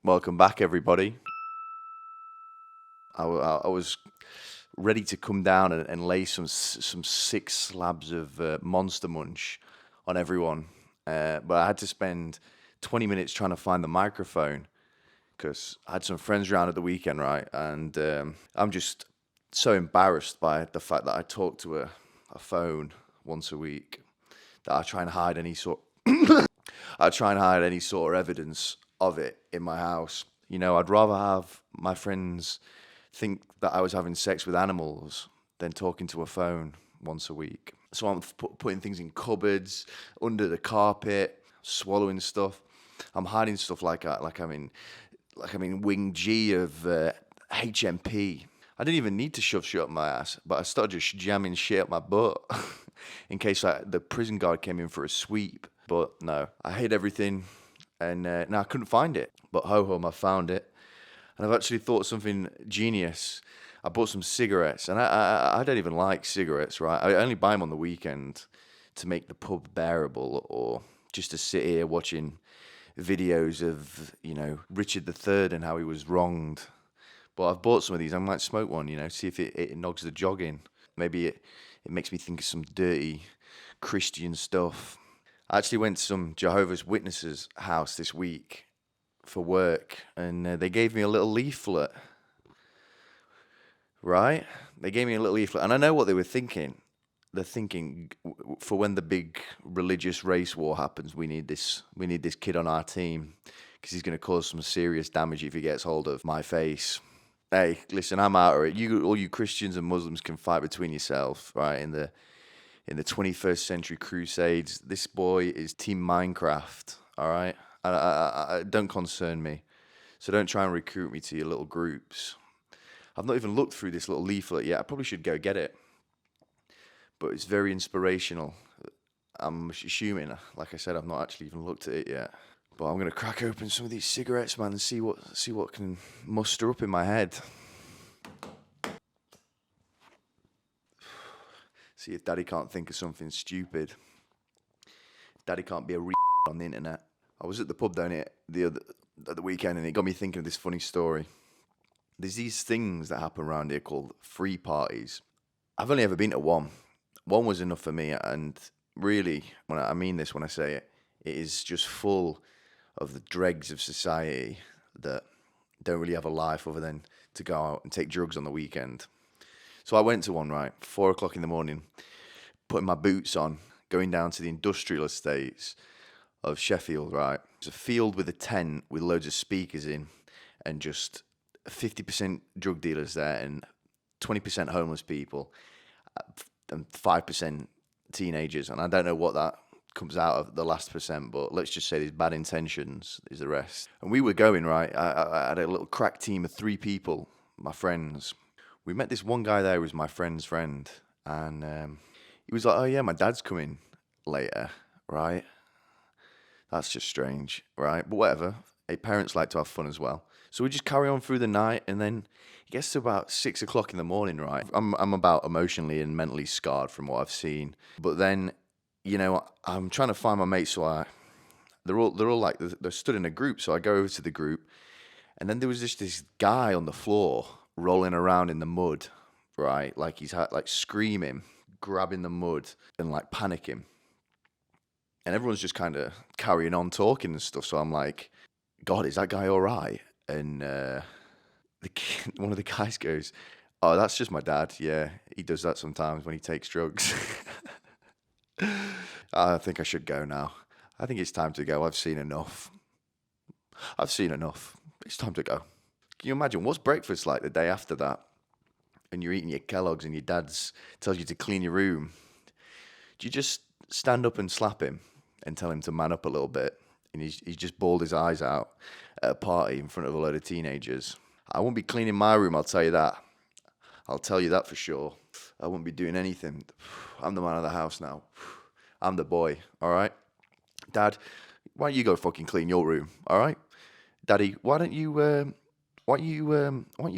Welcome back, everybody. I was ready to come down and lay some sick slabs of Monster Munch on everyone, but I had to spend 20 minutes trying to find the microphone because I had some friends around at the weekend, right? And I'm just so embarrassed by the fact that I talk to a phone once a week that I try and hide any sort. I try and hide any sort of evidence of it in my house. You know, I'd rather have my friends think that I was having sex with animals than talking to a phone once a week. So I'm putting things in cupboards, under the carpet, swallowing stuff. I'm hiding stuff like I'm in Wing G of HMP. I didn't even need to shove shit up my ass, but I started just jamming shit up my butt in case the prison guard came in for a sweep. But no, I hid everything, and now I couldn't find it. But ho-hum, I found it. And I've actually thought something genius. I bought some cigarettes, and I don't even like cigarettes, right? I only buy them on the weekend to make the pub bearable, or just to sit here watching videos of, Richard III and how he was wronged. But I've bought some of these. I might smoke one, see if it nogs the jogging. Maybe it makes me think of some dirty Christian stuff. I actually went to some Jehovah's Witnesses' house this week for work, and they gave me a little leaflet, right? They gave me a little leaflet, and I know what they were thinking. They're thinking, for when the big religious race war happens, we need this kid on our team, because he's going to cause some serious damage if he gets hold of my face. Hey, listen, I'm out of it. All you Christians and Muslims can fight between yourselves, right? In the 21st century crusades, this boy is Team Minecraft, all right? I don't concern me. So don't try and recruit me to your little groups. I've not even looked through this little leaflet yet. I probably should go get it. But it's very inspirational. I'm assuming, like I said, I've not actually even looked at it yet. But I'm going to crack open some of these cigarettes, man, and see what can muster up in my head. See if Daddy can't think of something stupid. Daddy can't be a on the internet. I was at the pub down here at the weekend, and it got me thinking of this funny story. There's these things that happen around here called free parties. I've only ever been to one. One was enough for me, and really, I mean this when I say it, it is just full of the dregs of society that don't really have a life other than to go out and take drugs on the weekend. So I went to one, right, 4 o'clock in the morning, putting my boots on, going down to the industrial estates of Sheffield, right? It's a field with a tent with loads of speakers in, and just 50% drug dealers there, and 20% homeless people, and 5% teenagers. And I don't know what that comes out of the last percent, but let's just say there's bad intentions is the rest. And we were going, right? I had a little crack team of 3 people, my friends. We met this one guy there who was my friend's friend, and he was like, "Oh yeah, my dad's coming later," right? That's just strange, right? But whatever. Hey, parents like to have fun as well. So we just carry on through the night, and then it gets to about 6 o'clock in the morning, right? I'm about emotionally and mentally scarred from what I've seen. But then, I'm trying to find my mates, so they're all like, they're stood in a group, so I go over to the group, and then there was just this guy on the floor rolling around in the mud, right? Like he's like screaming, grabbing the mud, and like panicking. And everyone's just kind of carrying on talking and stuff. So I'm like, God, is that guy all right? And one of the guys goes, "Oh, that's just my dad. Yeah, he does that sometimes when he takes drugs." I think I should go now. I think it's time to go. I've seen enough. It's time to go. Can you imagine what's breakfast like the day after that? And you're eating your Kellogg's and your dad's tells you to clean your room. Do you just stand up and slap him and tell him to man up a little bit? And he's just bawled his eyes out at a party in front of a load of teenagers. I won't be cleaning my room, I'll tell you that. I'll tell you that for sure. I won't be doing anything. I'm the man of the house now. I'm the boy, all right? Dad, why don't you go fucking clean your room, all right? Daddy, why don't you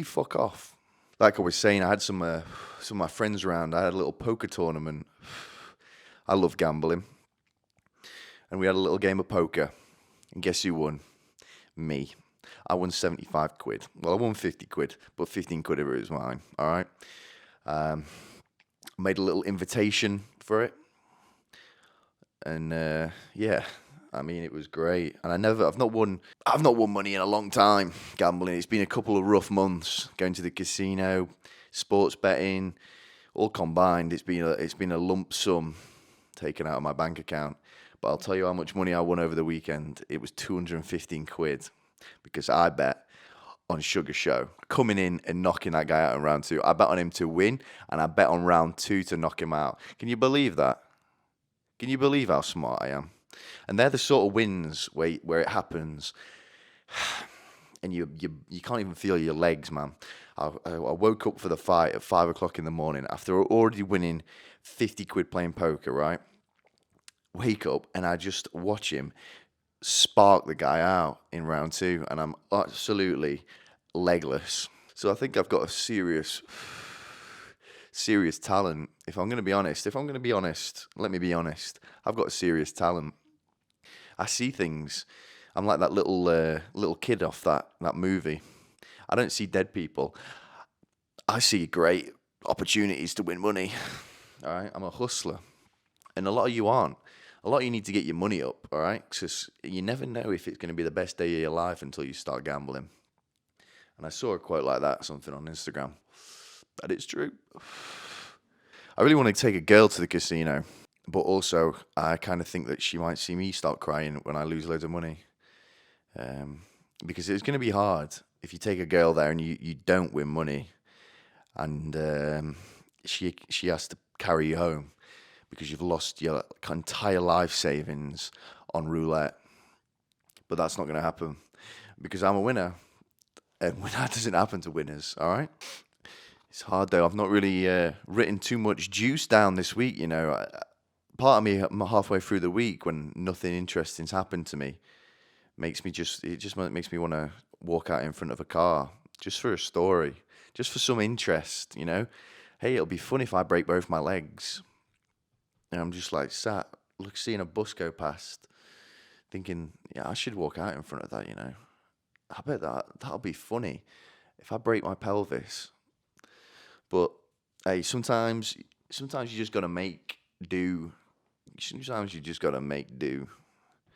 fuck off? Like I was saying, I had some of my friends around. I had a little poker tournament. I love gambling. And we had a little game of poker. And guess who won? Me. I won 75 quid. Well, I won 50 quid, but 15 quid of it was mine. All right. Made a little invitation for it. And yeah, I mean, it was great. And I've not won money in a long time gambling. It's been a couple of rough months going to the casino, sports betting, all combined. It's been a lump sum taken out of my bank account. But I'll tell you how much money I won over the weekend. It was 215 quid because I bet on Suga Show coming in and knocking that guy out in round 2. I bet on him to win, and I bet on round 2 to knock him out. Can you believe that? Can you believe how smart I am? And they're the sort of wins where it happens, and you can't even feel your legs, man. I woke up for the fight at 5 o'clock in the morning after already winning 50 quid playing poker, right? Wake up and I just watch him spark the guy out in round 2, and I'm absolutely legless. So I think I've got a serious talent. If I'm going to be honest, let me be honest. I've got a serious talent. I see things. I'm like that little kid off that movie. I don't see dead people. I see great opportunities to win money. All right, I'm a hustler, and a lot of you aren't. A lot of you need to get your money up, all right? Because you never know if it's going to be the best day of your life until you start gambling. And I saw a quote like that, something on Instagram, that it's true. I really want to take a girl to the casino, but also I kind of think that she might see me start crying when I lose loads of money. Because it's going to be hard if you take a girl there and you don't win money, and she has to carry you home because you've lost your entire life savings on roulette. But that's not going to happen because I'm a winner, and that doesn't happen to winners, all right? It's hard, though. I've not really written too much juice down this week, you know. Part of me, halfway through the week, when nothing interesting's happened to me, makes me want to walk out in front of a car just for a story, just for some interest, you know. Hey, it'll be fun if I break both my legs. And I'm just like seeing a bus go past, thinking, yeah, I should walk out in front of that, you know. I bet that'll be funny if I break my pelvis. But hey, sometimes you just gotta make do. Sometimes you just gotta make do.